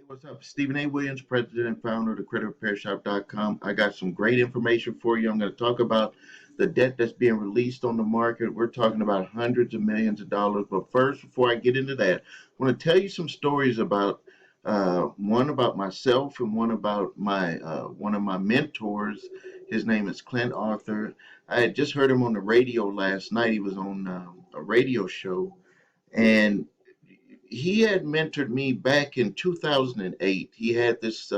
What's up? Stephen A. Williams, president and founder of the creditrepairshop.com. I got some great information for you. I'm going to talk about the debt that's being released on the market. We're talking about hundreds of millions of dollars. But first, before I get into that, I want to tell you some stories about one about myself and one about my one of my mentors. His name is Clint Arthur. I had just heard him on the radio last night. He was on a radio show, and he had mentored me back in 2008. He had this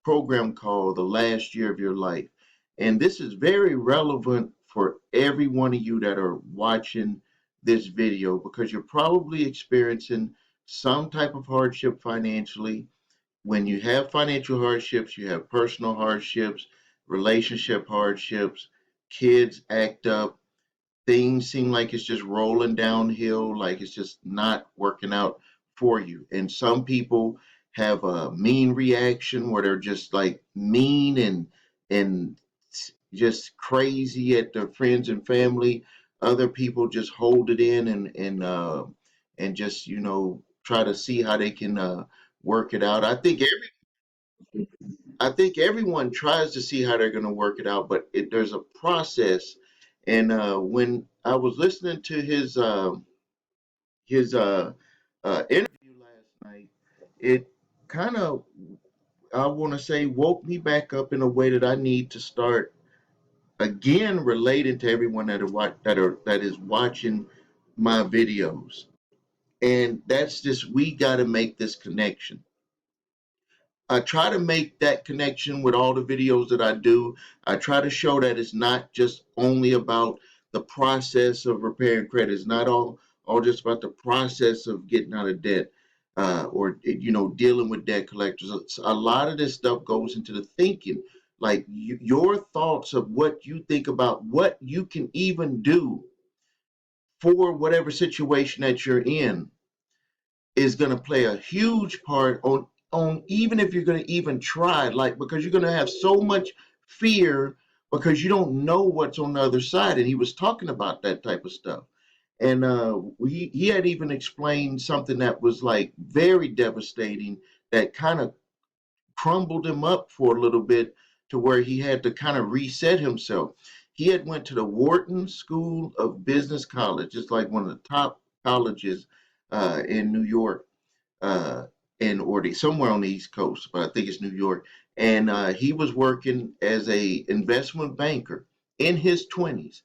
program called The Last Year of Your Life. And this is very relevant for every one of you that are watching this video because you're probably experiencing some type of hardship financially. When you have financial hardships, you have personal hardships, relationship hardships, kids act up, things seem like it's just rolling downhill, like it's just not working out for you. And some people have a mean reaction where they're just like mean and just crazy at their friends and family. Other people just hold it in and just try to see how they can work it out. I think everyone tries to see how they're going to work it out, but there's a process. And when I was listening to his interview last night, it kind of, I want to say, woke me back up in a way that I need to start again relating to everyone that is watching my videos. And that's just, we got to make this connection. I try to make that connection with all the videos that I do. I try to show that it's not just only about the process of repairing credit. It's not all just about the process of getting out of debt or dealing with debt collectors. A lot of this stuff goes into the thinking, like your thoughts of what you think about what you can even do for whatever situation that you're in is going to play a huge part on even if you're going to even try, like, because you're going to have so much fear because you don't know what's on the other side. And he was talking about that type of stuff. And he had even explained something that was like very devastating, that kind of crumbled him up for a little bit to where he had to kind of reset himself. He had went to the Wharton School of Business College, just like one of the top colleges in New York, uh, somewhere on the East Coast, but I think it's New York. And he was working as a investment banker in his 20s,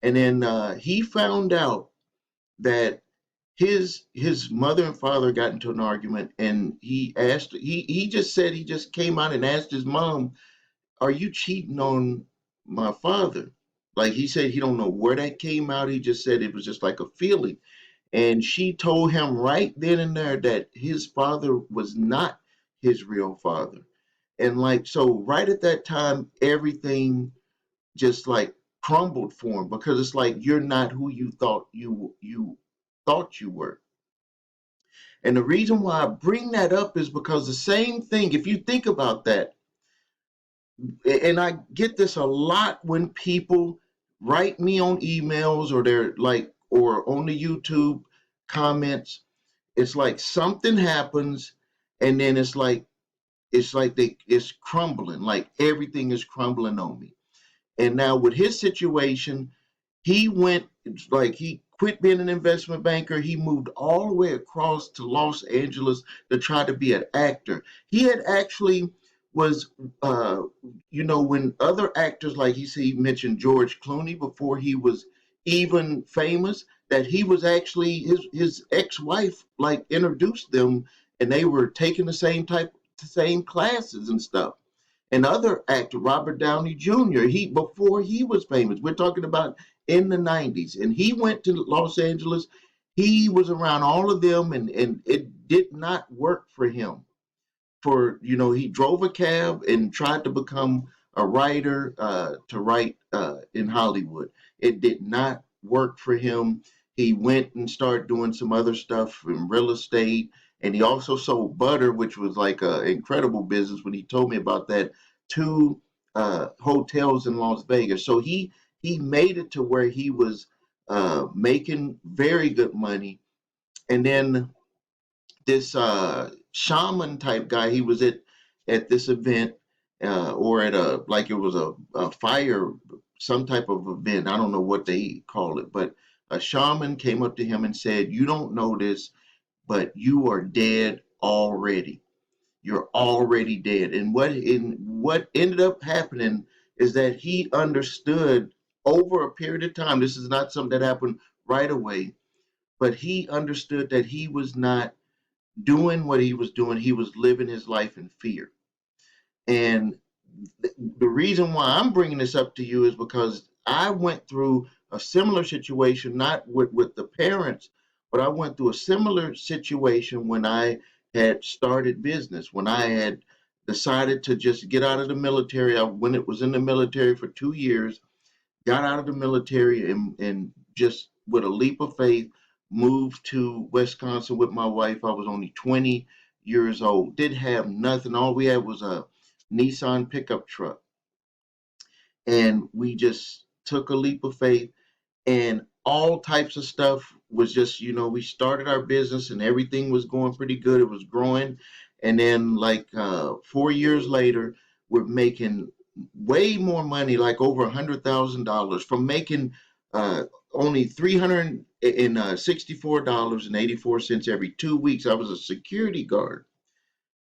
and then he found out that his mother and father got into an argument, and he just said he just came out and asked his mom, "Are you cheating on my father?" Like, he said he don't know where that came out. He just said it was just like a feeling. And she told him right then and there that his father was not his real father. And like, so right at that time, everything just like crumbled for him, because it's like you're not who you thought you were. And the reason why I bring that up is because the same thing, if you think about that, and I get this a lot when people write me on emails or they're like, or on the YouTube comments, it's like something happens and then it's crumbling, like everything is crumbling on me. And now with his situation, he went, like, he quit being an investment banker. He moved all the way across to Los Angeles to try to be an actor. He had actually was, when other actors, like he mentioned George Clooney before he was even famous, that he was actually his ex-wife, like, introduced them, and they were taking the same classes and stuff. And other actor Robert Downey Jr. He before he was famous. We're talking about in the 90s, and he went to Los Angeles. He was around all of them, and it did not work for him. He drove a cab and tried to become a writer, to write in Hollywood. It did not work for him. He went and started doing some other stuff in real estate, and he also sold butter, which was like an incredible business when he told me about that, to hotels in Las Vegas. So he made it to where he was making very good money. And then this shaman type guy. He was at this event, or at a, like it was a fire, some type of event. I don't know what they call it, but a shaman came up to him and said, "You don't know this, but you are dead already. You're already dead." And what ended up happening is that he understood over a period of time. This is not something that happened right away, but he understood that he was not doing what he was doing. He was living his life in fear. And the reason why I'm bringing this up to you is because I went through a similar situation, not with the parents, but I went through a similar situation when I had started business, when I had decided to just get out of the military. When it was in the military for 2 years, got out of the military and just with a leap of faith moved to Wisconsin with my wife. I was only 20 years old, didn't have nothing. All we had was a Nissan pickup truck. And we just took a leap of faith, and all types of stuff was just, we started our business and everything was going pretty good. It was growing. And then, like 4 years later, we're making way more money, like over $100,000 from making only $364.84 every 2 weeks. I was a security guard.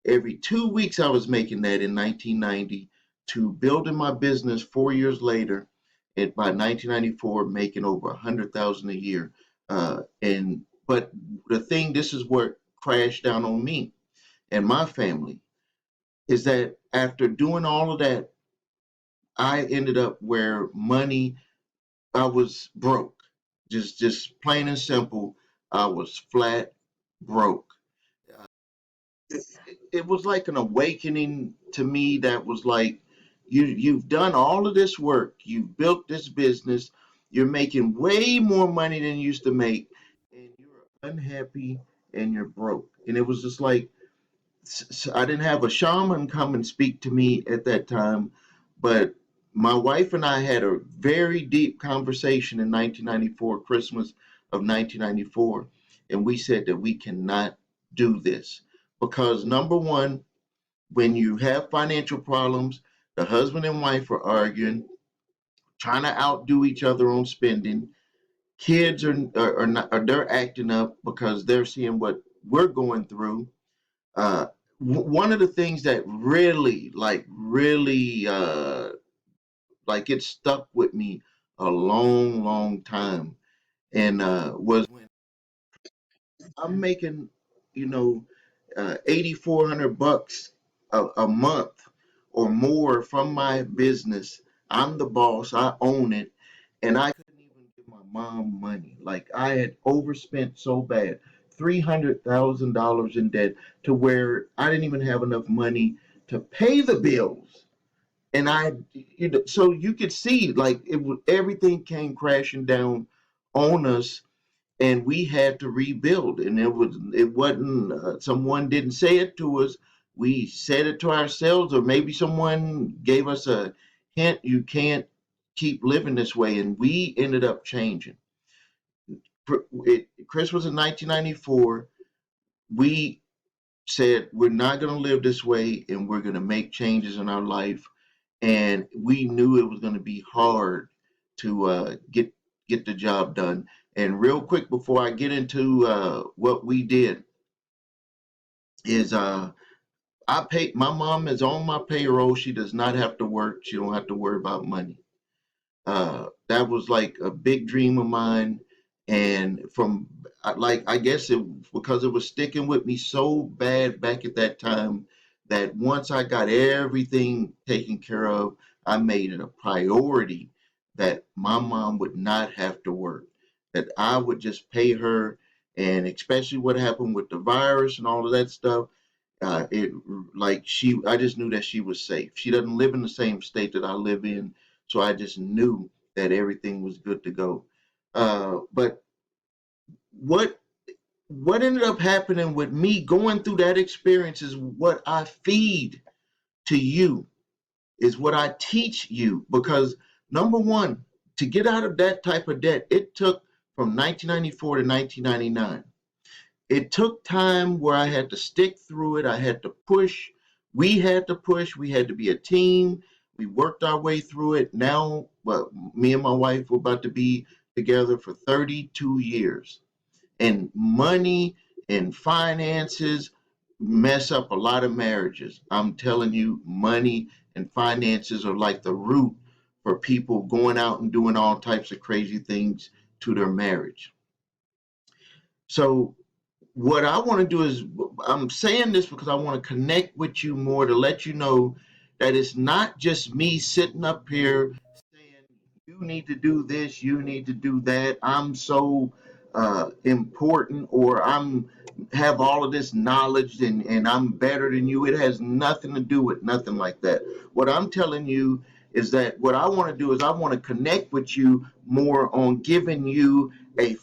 Every 2 weeks, I was making that in 1990, to building my business 4 years later, and by 1994, making over 100,000 a year. And but the thing, this is what crashed down on me and my family, is that after doing all of that, I ended up where money, I was broke. Just plain and simple, I was flat broke. It was like an awakening to me, that was like, you've done all of this work, you've built this business, you're making way more money than you used to make, and you're unhappy and you're broke. And it was just like, I didn't have a shaman come and speak to me at that time, but my wife and I had a very deep conversation in 1994, Christmas of 1994, and we said that we cannot do this because, number one, when you have financial problems, the husband and wife are arguing, trying to outdo each other on spending. Kids are not, are they're acting up because they're seeing what we're going through. Uh, One of the things that really, it stuck with me a long, long time, and was when I'm making, you know, 8,400 bucks a month or more from my business. I'm the boss. I own it, and I couldn't even give my mom money. Like, I had overspent so bad, $300,000 in debt, to where I didn't even have enough money to pay the bills. And so you could see, like, everything came crashing down on us, and we had to rebuild. And it wasn't someone didn't say it to us, we said it to ourselves, or maybe someone gave us a hint, you can't keep living this way, and we ended up changing. Chris was in 1994. We said we're not going to live this way, and we're going to make changes in our life. And we knew it was going to be hard to get the job done. And real quick, before I get into what we did, is I pay, my mom is on my payroll. She does not have to work. She don't have to worry about money. That was like a big dream of mine, and like, I guess it, because it was sticking with me so bad back at that time, that once I got everything taken care of, I made it a priority that my mom would not have to work, that I would just pay her. And especially what happened with the virus and all of that stuff, it like she I just knew that she was safe. She doesn't live in the same state that I live in, so I just knew that everything was good to go. But what what ended up happening with me going through that experience is what I feed to you, is what I teach you. Because, number one, to get out of that type of debt, it took from 1994 to 1999. It took time where I had to stick through it. I had to push. We had to push. We had to be a team. We worked our way through it. Now, well, me and my wife were about to be together for 32 years. And money and finances mess up a lot of marriages. I'm telling you, money and finances are like the root for people going out and doing all types of crazy things to their marriage. So what I want to do is, I'm saying this because I want to connect with you more to let you know that it's not just me sitting up here saying, you need to do this, you need to do that. I'm so important, or I'm have all of this knowledge, and I'm better than you. It has nothing to do with nothing like that. What I'm telling you is that what I want to do is I want to connect with you more on giving you a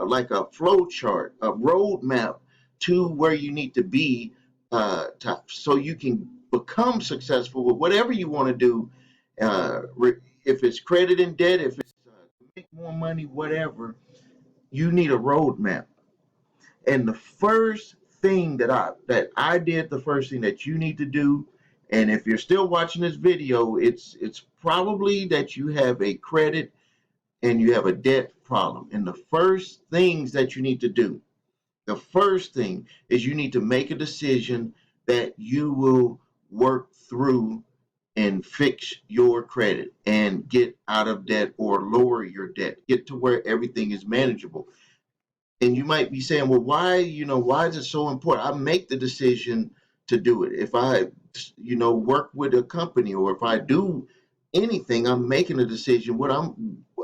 like a flow chart, a roadmap to where you need to be, so you can become successful with whatever you want to do. If it's credit and debt, if it's to make more money, whatever, you need a roadmap. And the first thing that I did, the first thing that you need to do, and if you're still watching this video, it's probably that you have a credit and you have a debt problem. And the first things that you need to do, the first thing is you need to make a decision that you will work through and fix your credit and get out of debt or lower your debt, get to where everything is manageable. And you might be saying, well, why is it so important? I make the decision to do it. If I, work with a company, or if I do anything, I'm making a decision.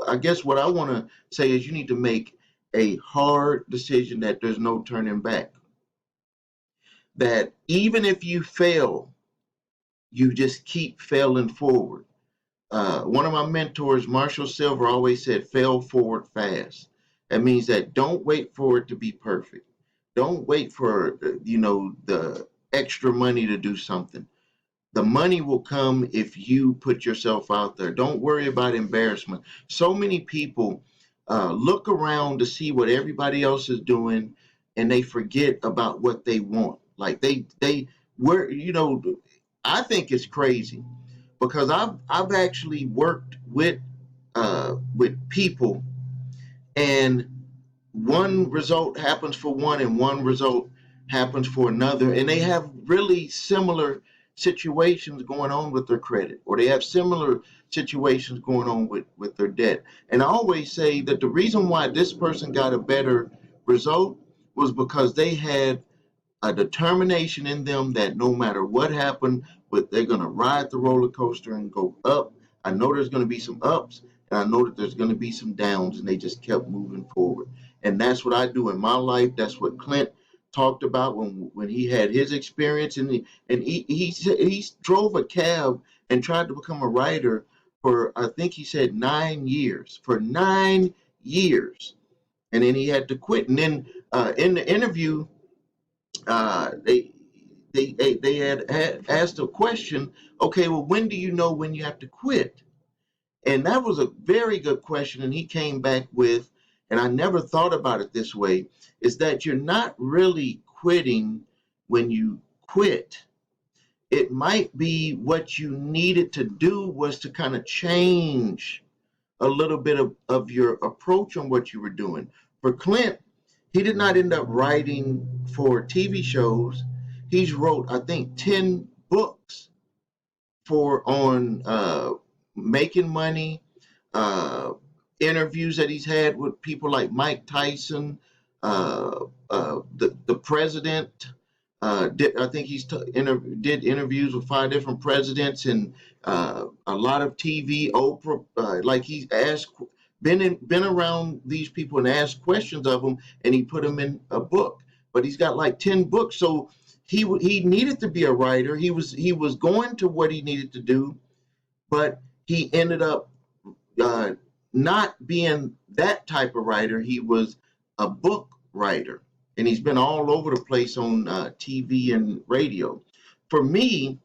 I guess what I want to say is you need to make a hard decision that there's no turning back. That even if you fail, you just keep failing forward. One of my mentors, Marshall Silver, always said, fail forward fast. That means that don't wait for it to be perfect. Don't wait for, the extra money to do something. The money will come if you put yourself out there. Don't worry about embarrassment. So many people look around to see what everybody else is doing, and they forget about what they want. Like where, I think it's crazy because I've actually worked with people, and one result happens for one and one result happens for another, and they have really similar situations going on with their credit, or they have similar situations going on with their debt. And I always say that the reason why this person got a better result was because they had a determination in them that no matter what happened, but they're going to ride the roller coaster and go up. I know there's going to be some ups, and I know that there's going to be some downs, and they just kept moving forward. And that's what I do in my life. That's what Clint talked about when he had his experience, and he drove a cab and tried to become a writer for, I think he said, 9 years. For 9 years, and then he had to quit. And then in the interview, uh, they they had asked a question. Okay, well, when do you know when you have to quit? And that was a very good question. And he came back with, and I never thought about it this way, is that you're not really quitting when you quit. It might be what you needed to do was to kind of change a little bit of your approach on what you were doing. For Clint, he did not end up writing for TV shows. He's wrote, I think, 10 books for on making money, uh, interviews that he's had with people like Mike Tyson, the president. I think did interviews with 5 different presidents, and a lot of TV. Oprah, like he's asked, been around these people and asked questions of them, and he put them in a book. But he's got like 10 books, so he needed to be a writer. He was going to what he needed to do, but he ended up uh, not being that type of writer. He was a book writer, and he's been all over the place on TV and radio. For me,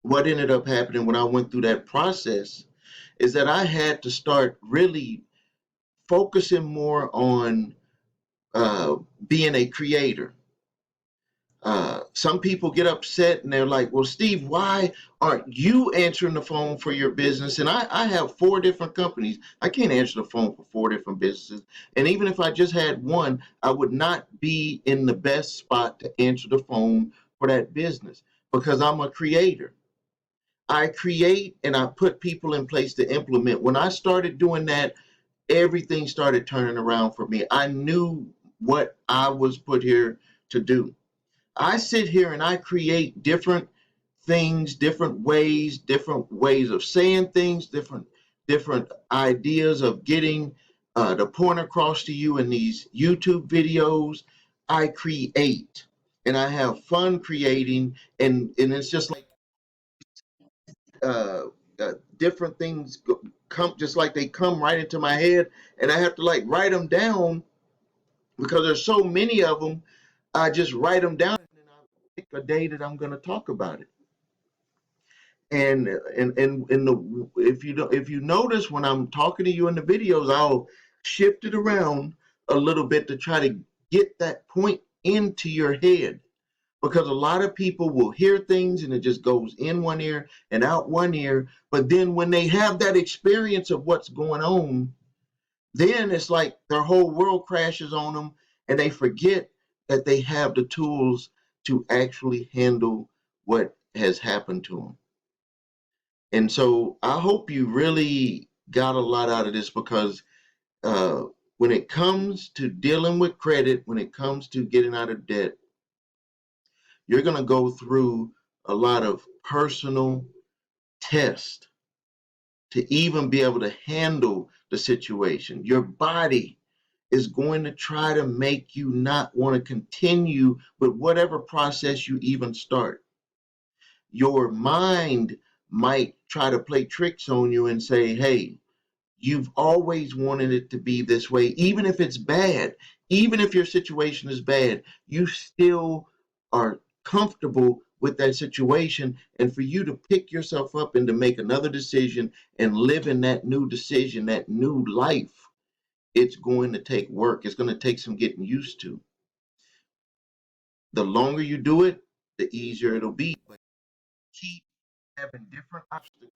what ended up happening when I went through that process is that I had to start really focusing more on uh, being a creator. Some people get upset and they're like, well, Steve, why aren't you answering the phone for your business? And I have 4 different companies. I can't answer the phone for 4 different businesses. And even if I just had one, I would not be in the best spot to answer the phone for that business because I'm a creator. I create and I put people in place to implement. When I started doing that, everything started turning around for me. I knew what I was put here to do. I sit here and I create different things, different ways of saying things, different ideas of getting the point across to you in these YouTube videos. I create and I have fun creating, and it's just like uh, different things come just like they come right into my head, and I have to like write them down because there's so many of them. I just write them down and then I pick a day that I'm going to talk about it. And the if you notice when I'm talking to you in the videos, I'll shift it around a little bit to try to get that point into your head because a lot of people will hear things and it just goes in one ear and out one ear, but then when they have that experience of what's going on, then it's like their whole world crashes on them and they forget that they have the tools to actually handle what has happened to them. And so I hope you really got a lot out of this because uh, when it comes to dealing with credit, when it comes to getting out of debt, you're going to go through a lot of personal tests to even be able to handle the situation. Your body is going to try to make you not want to continue with whatever process you even start. Your mind might try to play tricks on you and say, hey, you've always wanted it to be this way, even if it's bad, even if your situation is bad, you still are comfortable with that situation. And for you to pick yourself up and to make another decision and live in that new decision, that new life, it's going to take work. It's going to take some getting used to. The longer you do it, the easier it'll be. But keep having different obstacles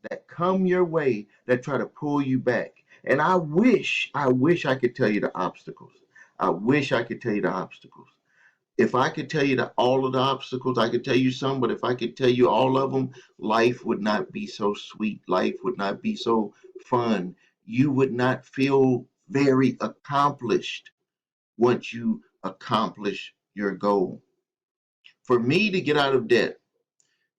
that come your way that try to pull you back. And I wish I could tell you the obstacles. I wish I could tell you the obstacles. If I could tell you all of the obstacles, I could tell you some, but if I could tell you all of them, life would not be so sweet. Life would not be so fun. You would not feel very accomplished once you accomplish your goal. For me to get out of debt,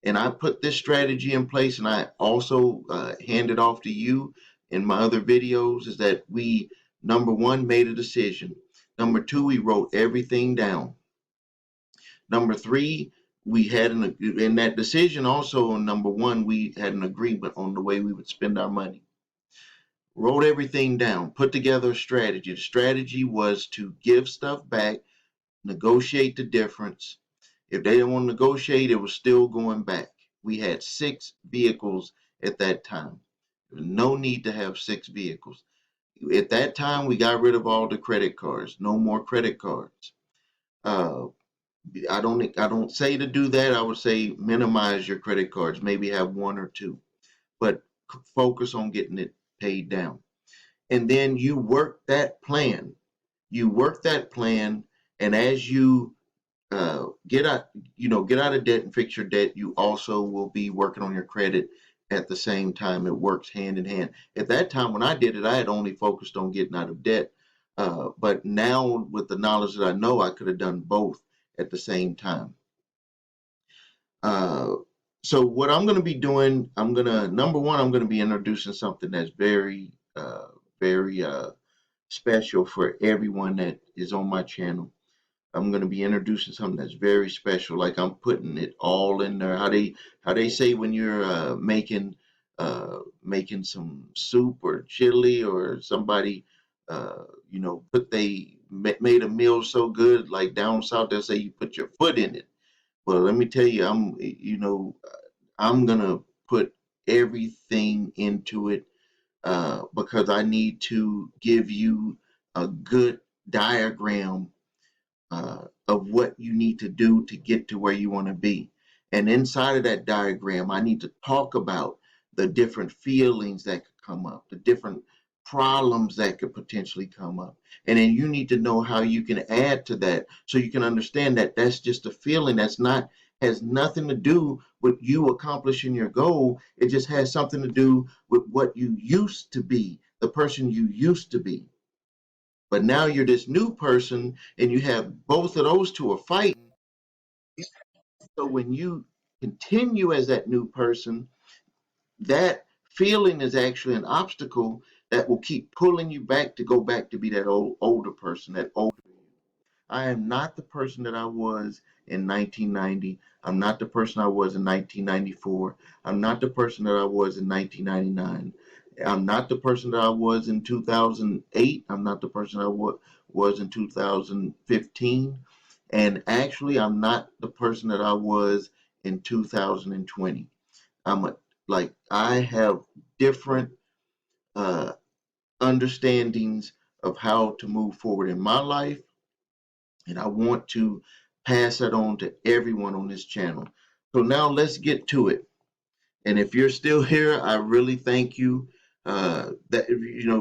and I put this strategy in place, and I also hand it off to you in my other videos, is that we, number one, made a decision. Number two, we wrote everything down. Number three, we had in that decision also on number one, we had an agreement on the way we would spend our money. Wrote everything down, put together a strategy. The strategy was to give stuff back, negotiate the difference. If they didn't want to negotiate, it was still going back. We had 6 vehicles at that time. There was no need to have 6 vehicles. At that time, we got rid of all the credit cards. No more credit cards. Uh, I don't say to do that. I would say minimize your credit cards. Maybe have 1 or 2, but focus on getting it paid down. And then you work that plan. You work that plan, and as you get out, get out of debt and fix your debt, you also will be working on your credit at the same time. It works hand in hand. At that time, when I did it, I had only focused on getting out of debt. But now, with the knowledge that I know, I could have done both at the same time. Uh, so what I'm going to be doing, number one, I'm going to be introducing something that's very special for everyone that is on my channel. I'm going to be introducing something that's very special. Like I'm putting it all in there. How they say when you're making some soup or chili, or somebody they made a meal so good, like down south they'll say you put your foot in it. Well, let me tell you, I'm gonna put everything into it because I need to give you a good diagram of what you need to do to get to where you want to be. And inside of that diagram, I need to talk about the different feelings that could come up, the different problems that could potentially come up. And then you need to know how you can add to that so you can understand that that's just a feeling that's not has nothing to do with you accomplishing your goal. It just has something to do with what you used to be, the person you used to be. But now you're this new person and you have both of those two are fighting. So when you continue as that new person, that feeling is actually an obstacle that will keep pulling you back to go back to be that older person, that older. I am not the person that I was in 1990. I'm not the person I was in 1994. I'm not the person that I was in 1999. I'm not the person that I was in 2008. I'm not the person I was in 2015. And actually, I'm not the person that I was in 2020. I'm a, like, I have different uh, understandings of how to move forward in my life, and I want to pass that on to everyone on this channel. So now let's get to it. And if you're still here, I really thank you. That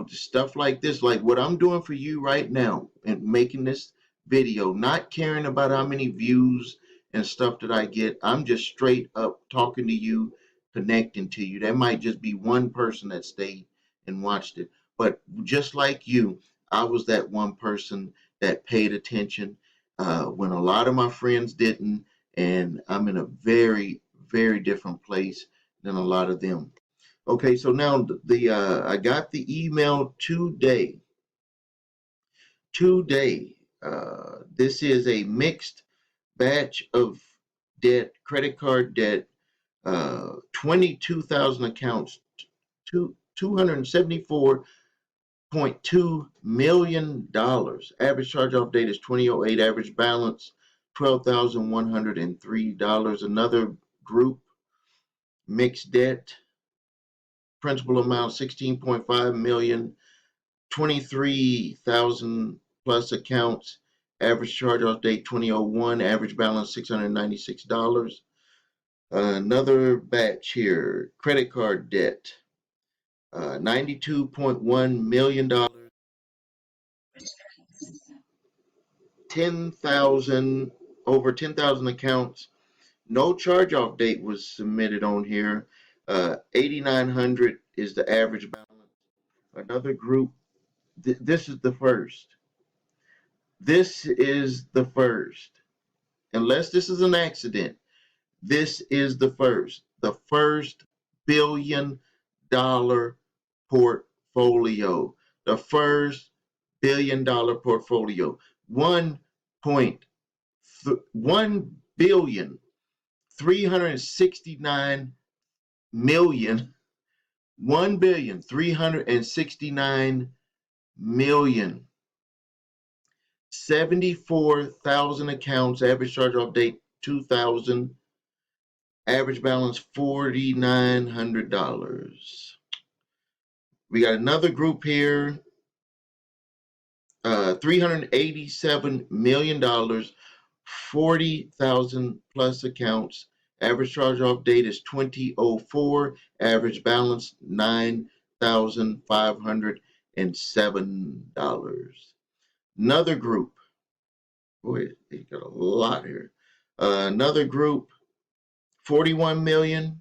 stuff like this, like what I'm doing for you right now, and making this video, not caring about how many views and stuff that I get. I'm just straight up talking to you, connecting to you. There might just be one person that stayed and watched it, but just like you, I was that one person that paid attention when a lot of my friends didn't, and I'm in a very, very different place than a lot of them. Okay, so now I got the email today. Today, this is a mixed batch of debt, credit card debt, 22,000 accounts, 274.2 million. Average charge-off date is 2008. Average balance $12,103. Another group, mixed debt, principal amount 16.5 million, 23,000 plus accounts, average charge-off date 2001, average balance $696. Another batch here, credit card debt, $92.1 million, 10,000, over 10,000 accounts. No charge-off date was submitted on here. 8,900 is the average balance. Another group, this is the first. This is the first. Unless this is an accident, this is the first. The first $1 billion portfolio. The first $1 billion portfolio. 1.369 million. 1,369,000,000. 74,000 accounts, average charge off date 2,000, average balance $4,900. We got another group here, $387 million, 40,000 plus accounts, average charge off date is 2004, average balance $9,507. Another group, boy, they got a lot here. Another group, 41 million,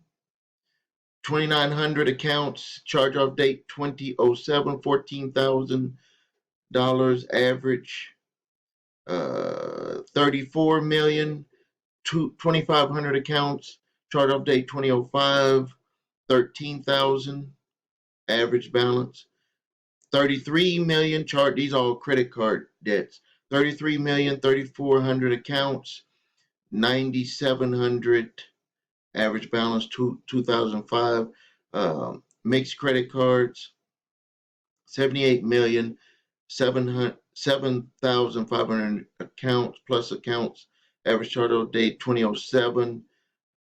2,900 accounts, charge off date 2007, $14,000 average. 34 million, 2,500 accounts, charge off date 2005, 13,000 average balance. 33 million chart, these are all credit card debts. 33 million, 3,400 accounts, 9,700 average balance, 2005. Mixed credit cards, 78 million, 7,500 accounts plus accounts, average charge-off date 2007,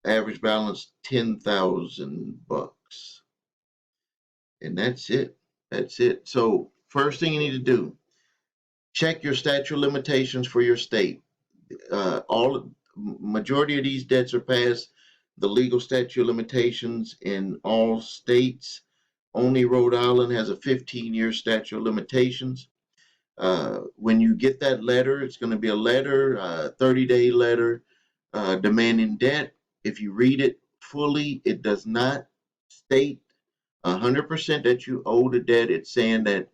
average balance $10,000. And that's it. That's it. So first thing you need to do, Check your statute of limitations for your state. All majority of these debts are past the legal statute of limitations in all states. Only Rhode Island has a 15-year statute of limitations. When you get that letter, it's going to be a letter, a 30-day letter demanding debt. If you read it fully, it does not state 100% that you owe the debt. It's saying that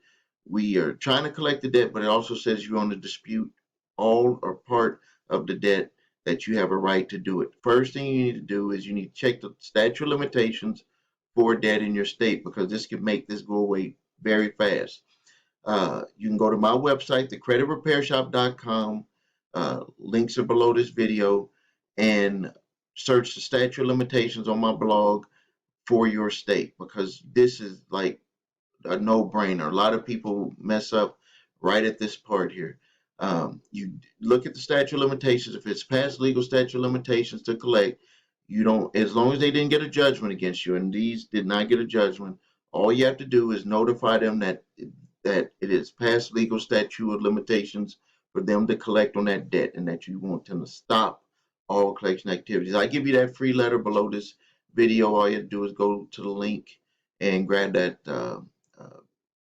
we are trying to collect the debt, but it also says you want to dispute all or part of the debt, that you have a right to do it. First thing you need to do is you need to check the statute of limitations for debt in your state, because this can make this go away very fast. You can go to my website, thecreditrepairshop.com. Links are below this video, and search the statute of limitations on my blog for your state, because this is like a no-brainer. A lot of people mess up right at this part here. You look at the statute of limitations. If it's past legal statute of limitations to collect, you don't, as long as they didn't get a judgment against you, and these did not get a judgment, all you have to do is notify them that it is past legal statute of limitations for them to collect on that debt, and that you want them to stop all collection activities. I give you that free letter below this video. All you have to do is go to the link and grab that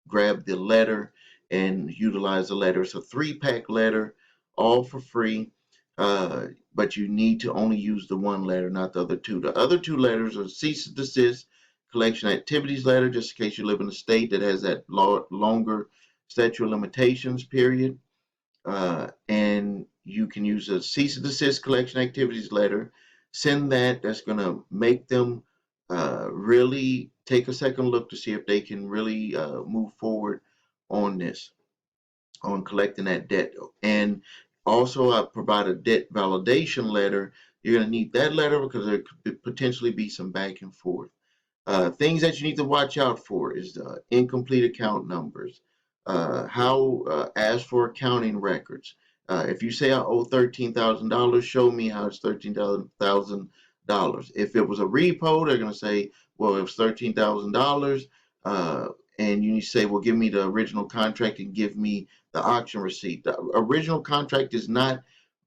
grab the letter and utilize the letter. It's a 3-pack letter, all for free. But you need to only use the one letter, not the other two. The other two letters are cease and desist collection activities letter, just in case you live in a state that has that longer statute of limitations period. And you can use a cease and desist collection activities letter. Send that. That's going to make them really take a second look to see if they can really move forward on this, on collecting that debt. And also, I provide a debt validation letter. You're going to need that letter because there could potentially be some back and forth. Things that you need to watch out for is incomplete account numbers, ask for accounting records. If you say I owe $13,000, show me how it's $13,000. If it was a repo, they're going to say, well, it was $13,000. And you say, well, give me the original contract and give me the auction receipt. The original contract is not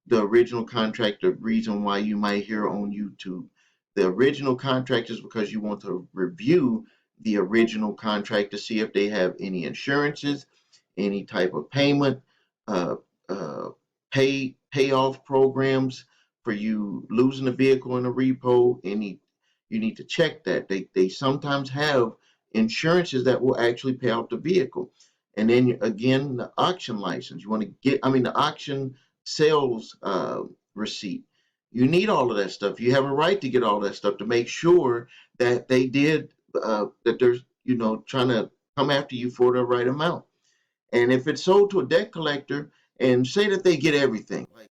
the original contract, the reason why you might hear on YouTube. The original contract is because you want to review the original contract to see if they have any insurances, any type of payment, uh, payoff programs for you losing a vehicle in a repo. You need to check that. They sometimes have insurances that will actually pay off the vehicle. And then again, the auction license. You want to get, the auction sales receipt. You need all of that stuff. You have a right to get all that stuff to make sure that they did that they're trying to come after you for the right amount. And if it's sold to a debt collector, and say that they get everything, like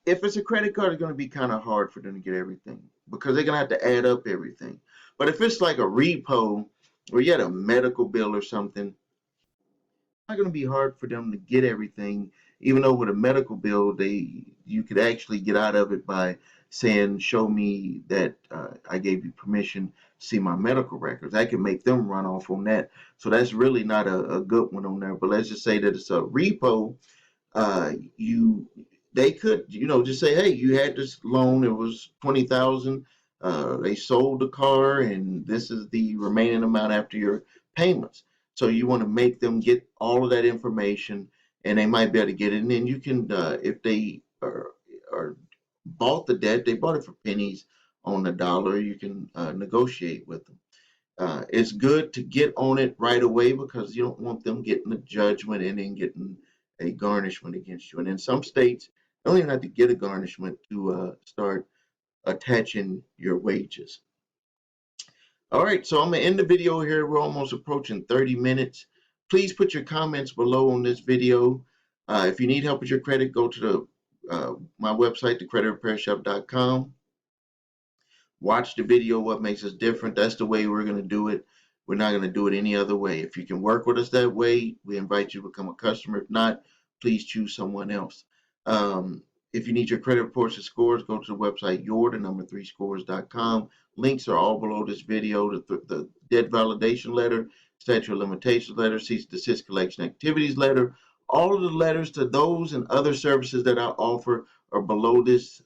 if it's a credit card, it's going to be kind of hard for them to get everything because they're going to have to add up everything. But if it's like a repo or you had a medical bill or something, not going to be hard for them to get everything, even though with a medical bill, you could actually get out of it by saying, show me that I gave you permission to see my medical records. I can make them run off on that. So that's really not a good one on there. But let's just say that it's a repo. You They could just say, hey, you had this loan, it was 20,000. They sold the car and this is the remaining amount after your payments. So you want to make them get all of that information, and they might be able to get it. And then you can, if they are bought the debt, they bought it for pennies on the dollar, you can negotiate with them. It's good to get on it right away because you don't want them getting a judgment and then getting a garnishment against you. And in some states, you don't even have to get a garnishment to start attaching your wages. All right, so I'm going to end the video here. We're almost approaching 30 minutes. Please put your comments below on this video. If you need help with your credit, go to my website, thecreditrepairshop.com. Watch the video, what makes us different. That's the way we're going to do it. We're not going to do it any other way. If you can work with us that way, we invite you to become a customer. If not, please choose someone else. If you need your credit reports and scores, go to the website your3scores.com. Links are all below this video. The debt validation letter statute of limitations letter, cease and desist collection activities letter. All of the letters to those and other services that I offer are below this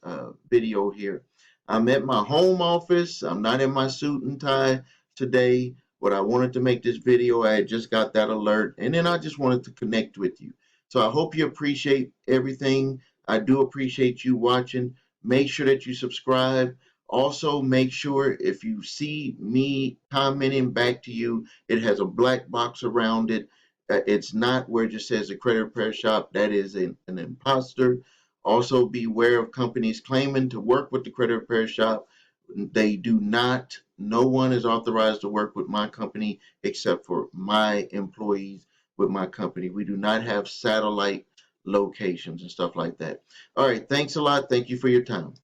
video here. I'm at my home office. I'm not in my suit and tie today, but I wanted to make this video. I had just got that alert, and then I just wanted to connect with you. So I hope you appreciate everything. I do appreciate you watching. Make sure that you subscribe. Also, make sure if you see me commenting back to you, it has a black box around it. It's not where it just says a credit repair shop. That is an imposter. Also, beware of companies claiming to work with the credit repair shop. They do not. No one is authorized to work with my company except for my employees with my company. We do not have satellite locations and stuff like that. All right. Thanks a lot. Thank you for your time.